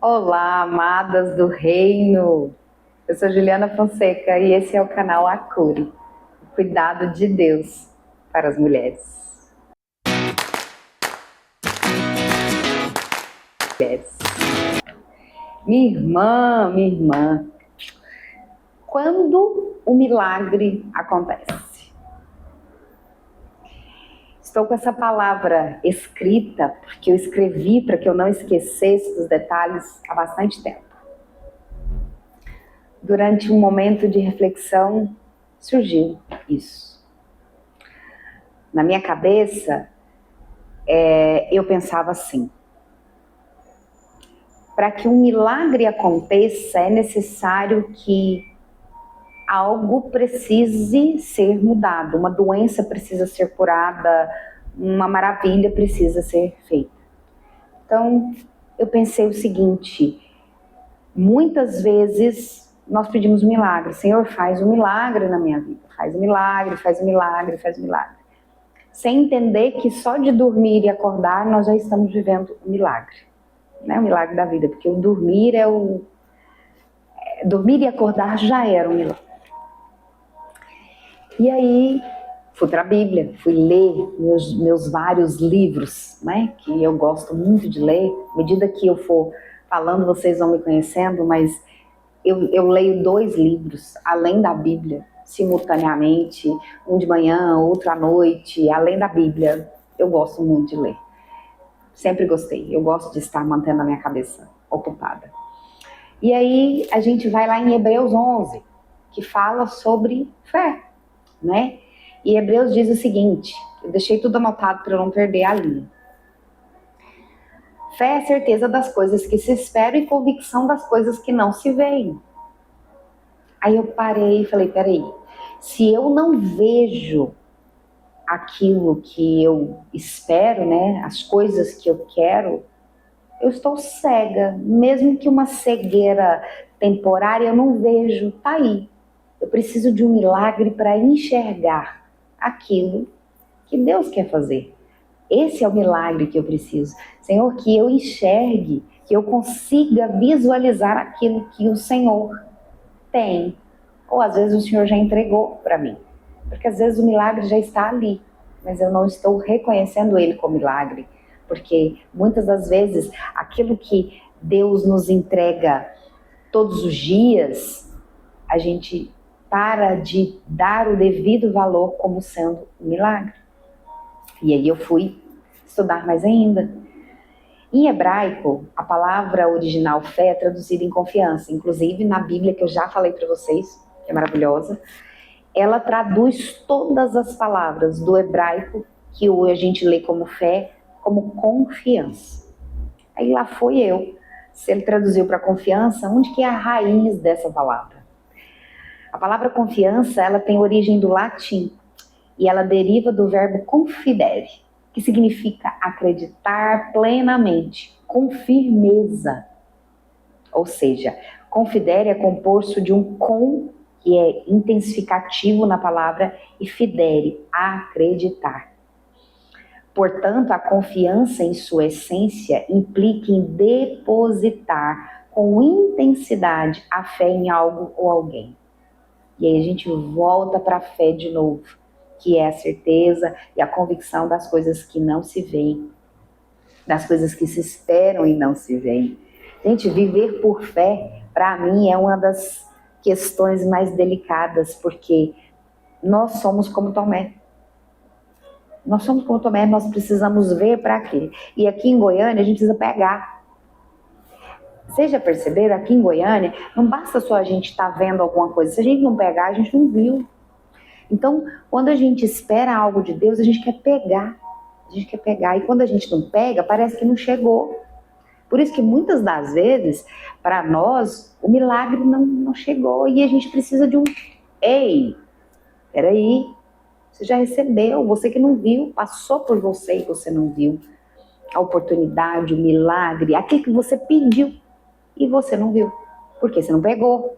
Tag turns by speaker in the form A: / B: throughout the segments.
A: Olá, amadas do reino! Eu sou Juliana Fonseca e esse é o canal Acure, o cuidado de Deus para as mulheres. Minha irmã, quando o milagre acontece? Estou com essa palavra escrita, porque eu escrevi para que eu não esquecesse dos detalhes há bastante tempo. Durante um momento de reflexão, surgiu isso. Na minha cabeça, eu pensava assim: para que um milagre aconteça, é necessário que algo precise ser mudado, uma doença precisa ser curada, uma maravilha precisa ser feita. Então, eu pensei o seguinte: muitas vezes nós pedimos um milagre, Senhor, faz um milagre na minha vida, faz um milagre, faz um milagre, faz um milagre. Sem entender que só de dormir e acordar nós já estamos vivendo um milagre. Não é o milagre da vida, porque o dormir dormir e acordar já era um milagre. E aí fui para a Bíblia, fui ler meus vários livros, né, que eu gosto muito de ler. À medida que eu for falando, vocês vão me conhecendo, mas eu leio 2 livros, além da Bíblia, simultaneamente, um de manhã, outro à noite, além da Bíblia. Eu gosto muito de ler. Sempre gostei. Eu gosto de estar mantendo a minha cabeça ocupada. E aí a gente vai lá em Hebreus 11, que fala sobre fé, né? E Hebreus diz o seguinte, eu deixei tudo anotado para eu não perder a linha. Fé é a certeza das coisas que se esperam e convicção das coisas que não se veem. Aí eu parei e falei, peraí, se eu não vejo aquilo que eu espero, né, as coisas que eu quero, eu estou cega, mesmo que uma cegueira temporária, eu não vejo, tá aí. Eu preciso de um milagre para enxergar aquilo que Deus quer fazer. Esse é o milagre que eu preciso. Senhor, que eu enxergue, que eu consiga visualizar aquilo que o Senhor tem. Ou às vezes o Senhor já entregou para mim. Porque às vezes o milagre já está ali, mas eu não estou reconhecendo ele como milagre. Porque muitas das vezes aquilo que Deus nos entrega todos os dias, a gente para de dar o devido valor como sendo um milagre. E aí eu fui estudar mais ainda. Em hebraico, a palavra original fé é traduzida em confiança. Inclusive na Bíblia, que eu já falei para vocês, que é maravilhosa, ela traduz todas as palavras do hebraico, que hoje a gente lê como fé, como confiança. Aí lá foi eu. Se ele traduziu para confiança, onde que é a raiz dessa palavra? A palavra confiança, ela tem origem do latim e ela deriva do verbo confidere, que significa acreditar plenamente, com firmeza. Ou seja, confidere é composto de um com, que é intensificativo na palavra, e fidere, acreditar. Portanto, a confiança em sua essência implica em depositar com intensidade a fé em algo ou alguém. E aí a gente volta para a fé de novo, que é a certeza e a convicção das coisas que não se veem, das coisas que se esperam e não se veem. Gente, viver por fé, para mim, é uma das questões mais delicadas, porque nós somos como Tomé. Nós somos como Tomé, nós precisamos ver para quê? E aqui em Goiânia a gente precisa pegar. Vocês já perceberam, aqui em Goiânia, não basta só a gente estar vendo alguma coisa, se a gente não pegar, a gente não viu. Então, quando a gente espera algo de Deus, a gente quer pegar. A gente quer pegar. E quando a gente não pega, parece que não chegou. Por isso que muitas das vezes, para nós, o milagre não chegou. E a gente precisa de um... Ei, peraí, você já recebeu, você que não viu, passou por você e você não viu. A oportunidade, o milagre, aquilo que você pediu e você não viu. Porque você não pegou.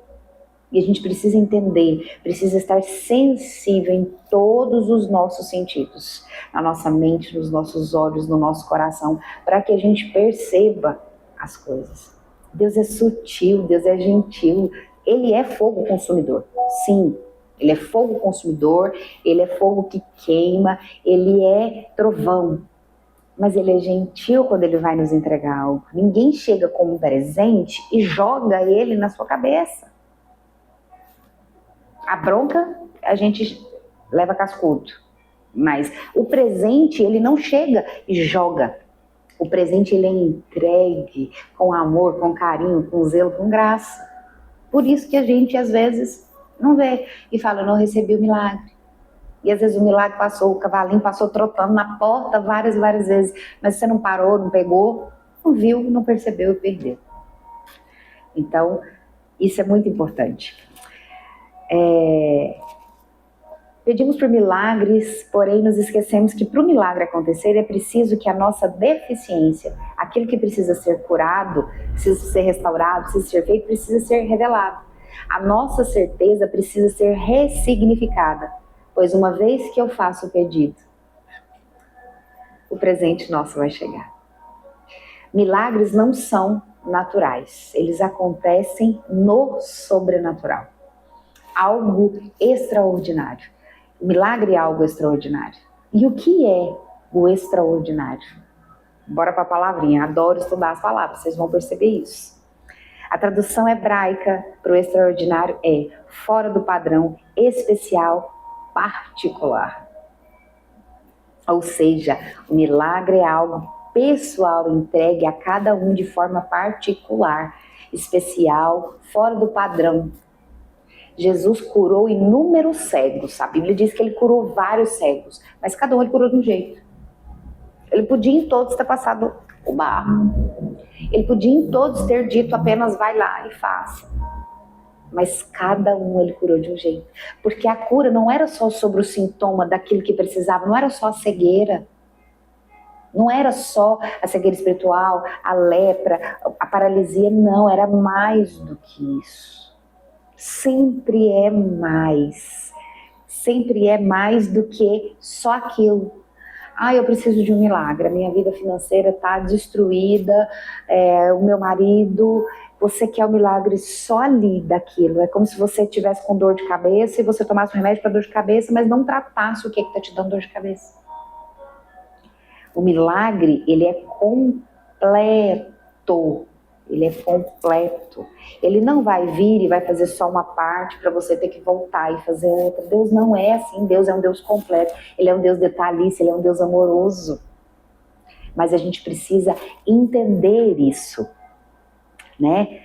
A: E a gente precisa entender, precisa estar sensível em todos os nossos sentidos, na nossa mente, nos nossos olhos, no nosso coração, para que a gente perceba as coisas. Deus é sutil, Deus é gentil. Ele é fogo consumidor, sim. Ele é fogo consumidor, ele é fogo que queima, ele é trovão. Mas ele é gentil quando ele vai nos entregar algo. Ninguém chega com um presente e joga ele na sua cabeça. A bronca a gente leva cascudo. Mas o presente ele não chega e joga. O presente ele é entregue com amor, com carinho, com zelo, com graça. Por isso que a gente às vezes não vê e fala, eu não recebi o milagre. E às vezes o milagre passou, o cavalinho passou trotando na porta várias vezes, mas você não parou, não pegou, não viu, não percebeu e perdeu. Então, isso é muito importante. Pedimos por milagres, porém nos esquecemos que para o milagre acontecer é preciso que a nossa deficiência, aquilo que precisa ser curado, precisa ser restaurado, precisa ser feito, precisa ser revelado. A nossa certeza precisa ser ressignificada, pois uma vez que eu faço o pedido, o presente nosso vai chegar. Milagres não são naturais, eles acontecem no sobrenatural. Algo extraordinário. O milagre é algo extraordinário. E o que é o extraordinário? Bora para a palavrinha, adoro estudar as palavras, vocês vão perceber isso. A tradução hebraica para o extraordinário é fora do padrão, especial, particular. Ou seja, o milagre é algo pessoal, entregue a cada um de forma particular, especial, fora do padrão. Jesus curou inúmeros cegos. A Bíblia diz que ele curou vários cegos, mas cada um ele curou de um jeito. Ele podia em todos ter passado o barro. Ele podia em todos ter dito apenas vai lá e faça. Mas cada um ele curou de um jeito. Porque a cura não era só sobre o sintoma daquilo que precisava, não era só a cegueira. Não era só a cegueira espiritual, a lepra, a paralisia, não, era mais do que isso. Sempre é mais do que só aquilo. Eu preciso de um milagre, a minha vida financeira está destruída, o meu marido, você quer o milagre só ali daquilo, é como se você estivesse com dor de cabeça e você tomasse um remédio para dor de cabeça, mas não tratasse o que está te dando dor de cabeça. O milagre, ele é completo. Ele é completo. Ele não vai vir e vai fazer só uma parte para você ter que voltar e fazer outra. Deus não é assim. Deus é um Deus completo. Ele é um Deus detalhista, ele é um Deus amoroso. Mas a gente precisa entender isso, né?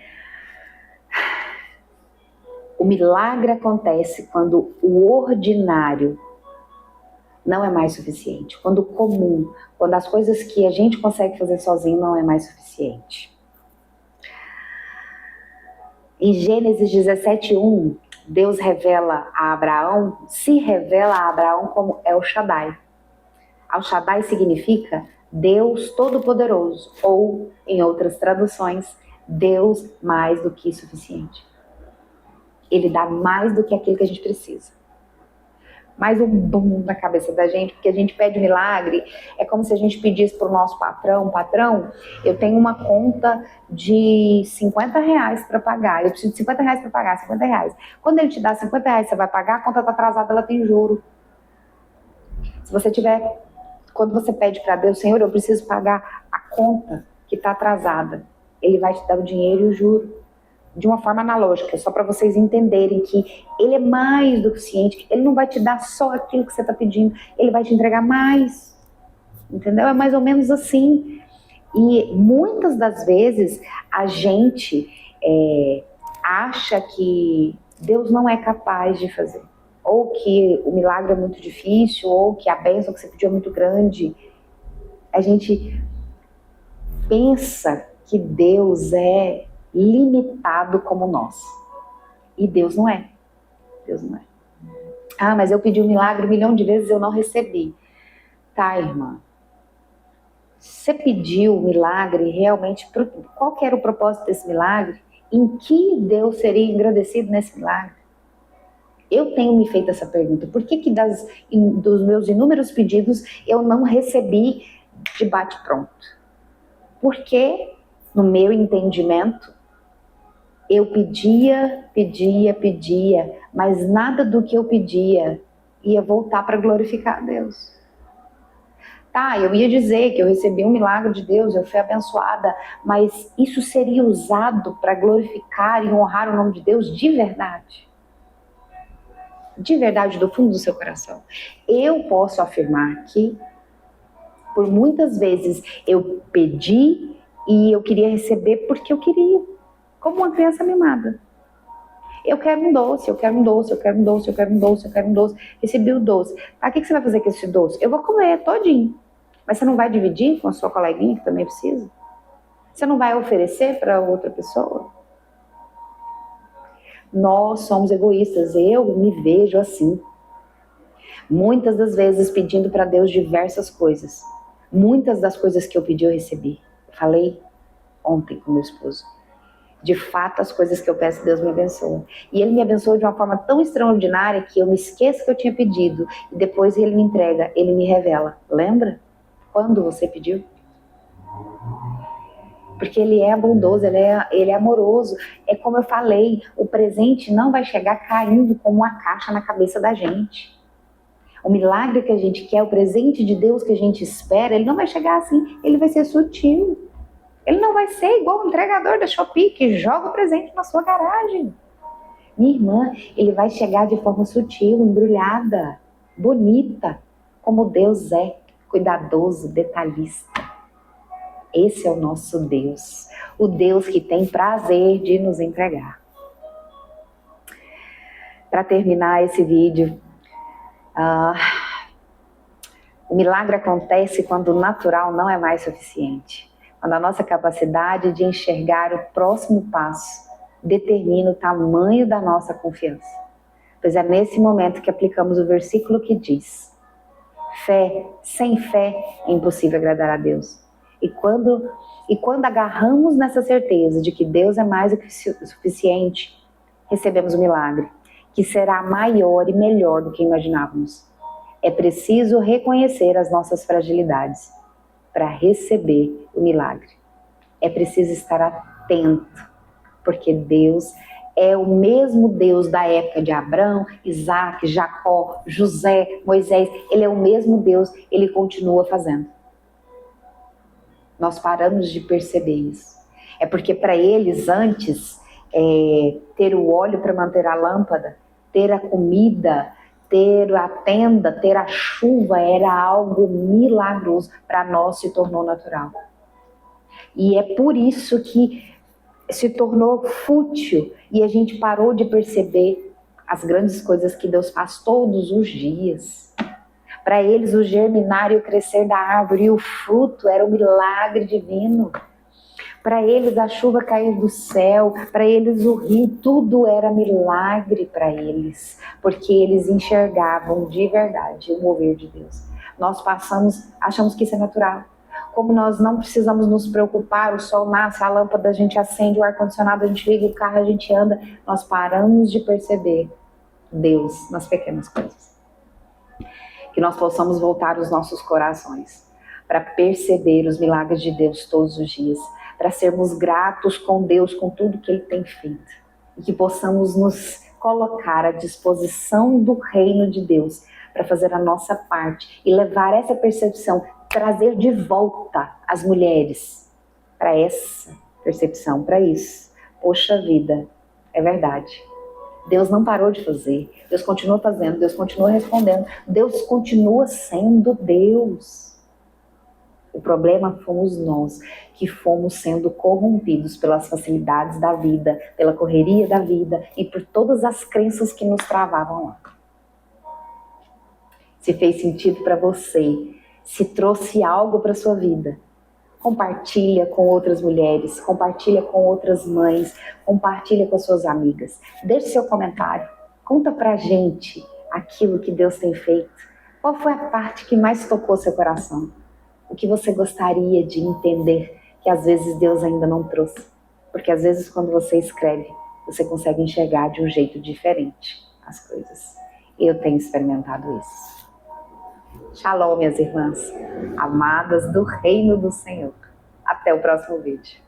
A: O milagre acontece quando o ordinário não é mais suficiente. Quando o comum, quando as coisas que a gente consegue fazer sozinho não é mais suficiente. Em Gênesis 17:1, Deus se revela a Abraão como El Shaddai. El Shaddai significa Deus Todo-Poderoso, ou, em outras traduções, Deus mais do que suficiente. Ele dá mais do que aquilo que a gente precisa. Mais um boom na cabeça da gente, porque a gente pede um milagre, é como se a gente pedisse para o nosso patrão, eu tenho uma conta de R$50 para pagar, eu preciso de R$50 para pagar, R$50. Quando ele te dá R$50, você vai pagar, a conta está atrasada, ela tem juro. Se você tiver, quando você pede para Deus, Senhor, eu preciso pagar a conta que está atrasada, ele vai te dar o dinheiro e o juro. De uma forma analógica, só para vocês entenderem que ele é mais do que suficiente, ele não vai te dar só aquilo que você está pedindo, ele vai te entregar mais, entendeu? É mais ou menos assim. E muitas das vezes a gente acha que Deus não é capaz de fazer, ou que o milagre é muito difícil, ou que a bênção que você pediu é muito grande. A gente pensa que Deus é limitado como nós. E Deus não é. Deus não é. Mas eu pedi um milagre 1 milhão de vezes e eu não recebi. Tá, irmã. Você pediu o milagre realmente, qual que era o propósito desse milagre? Em que Deus seria engrandecido nesse milagre? Eu tenho me feito essa pergunta. Por que dos meus inúmeros pedidos eu não recebi de bate-pronto? Porque, no meu entendimento, Eu pedia, mas nada do que eu pedia ia voltar para glorificar a Deus. Tá, eu ia dizer que eu recebi um milagre de Deus, eu fui abençoada, mas isso seria usado para glorificar e honrar o nome de Deus de verdade? De verdade, do fundo do seu coração. Eu posso afirmar que, por muitas vezes, eu pedi e eu queria receber porque eu queria, como uma criança mimada. Eu quero um doce, eu quero um doce, eu quero um doce, eu quero um doce, eu quero um doce. Recebi o doce. Tá, o que você vai fazer com esse doce? Eu vou comer todinho. Mas você não vai dividir com a sua coleguinha que também precisa? Você não vai oferecer para outra pessoa? Nós somos egoístas, eu me vejo assim. Muitas das vezes pedindo para Deus diversas coisas. Muitas das coisas que eu pedi eu recebi. Falei ontem com meu esposo. De fato, as coisas que eu peço, Deus me abençoa. E Ele me abençoa de uma forma tão extraordinária que eu me esqueço que eu tinha pedido. E depois Ele me entrega, Ele me revela. Lembra? Quando você pediu? Porque Ele é bondoso, ele é amoroso. É como eu falei, o presente não vai chegar caindo como uma caixa na cabeça da gente. O milagre que a gente quer, o presente de Deus que a gente espera, ele não vai chegar assim, ele vai ser sutil. Ele não vai ser igual o entregador da Shopee que joga o presente na sua garagem. Minha irmã, ele vai chegar de forma sutil, embrulhada, bonita, como Deus é, cuidadoso, detalhista. Esse é o nosso Deus, o Deus que tem prazer de nos entregar. Para terminar esse vídeo, o milagre acontece quando o natural não é mais suficiente. Quando a nossa capacidade de enxergar o próximo passo determina o tamanho da nossa confiança. Pois é nesse momento que aplicamos o versículo que diz: sem fé é impossível agradar a Deus. E quando agarramos nessa certeza de que Deus é mais do que suficiente, recebemos o milagre, que será maior e melhor do que imaginávamos. É preciso reconhecer as nossas fragilidades para receber o milagre. É preciso estar atento, porque Deus é o mesmo Deus da época de Abraão, Isaac, Jacó, José, Moisés. Ele é o mesmo Deus, ele continua fazendo. Nós paramos de perceber isso. É porque para eles antes, ter o óleo para manter a lâmpada, ter a comida, ter a tenda, ter a chuva era algo milagroso. Para nós se tornou natural. E é por isso que se tornou fútil e a gente parou de perceber as grandes coisas que Deus faz todos os dias. Para eles o germinar e o crescer da árvore e o fruto era um milagre divino. Para eles a chuva cair do céu, para eles o rio, tudo era milagre para eles, porque eles enxergavam de verdade o mover de Deus. Nós achamos que isso é natural. Como nós não precisamos nos preocupar, o sol nasce, a lâmpada a gente acende, o ar-condicionado a gente liga, o carro a gente anda, nós paramos de perceber Deus nas pequenas coisas. Que nós possamos voltar os nossos corações para perceber os milagres de Deus todos os dias, para sermos gratos com Deus, com tudo que Ele tem feito, e que possamos nos colocar à disposição do reino de Deus para fazer a nossa parte e levar essa percepção, trazer de volta as mulheres para essa percepção, para isso. Poxa vida, é verdade. Deus não parou de fazer, Deus continua fazendo, Deus continua respondendo, Deus continua sendo Deus. O problema fomos nós, que fomos sendo corrompidos pelas facilidades da vida, pela correria da vida e por todas as crenças que nos travavam lá. Se fez sentido para você, se trouxe algo para sua vida, compartilha com outras mulheres, compartilha com outras mães, compartilha com as suas amigas. Deixe seu comentário, conta pra gente aquilo que Deus tem feito. Qual foi a parte que mais tocou seu coração? O que você gostaria de entender que às vezes Deus ainda não trouxe? Porque às vezes quando você escreve, você consegue enxergar de um jeito diferente as coisas. Eu tenho experimentado isso. Shalom, minhas irmãs, amadas do reino do Senhor. Até o próximo vídeo.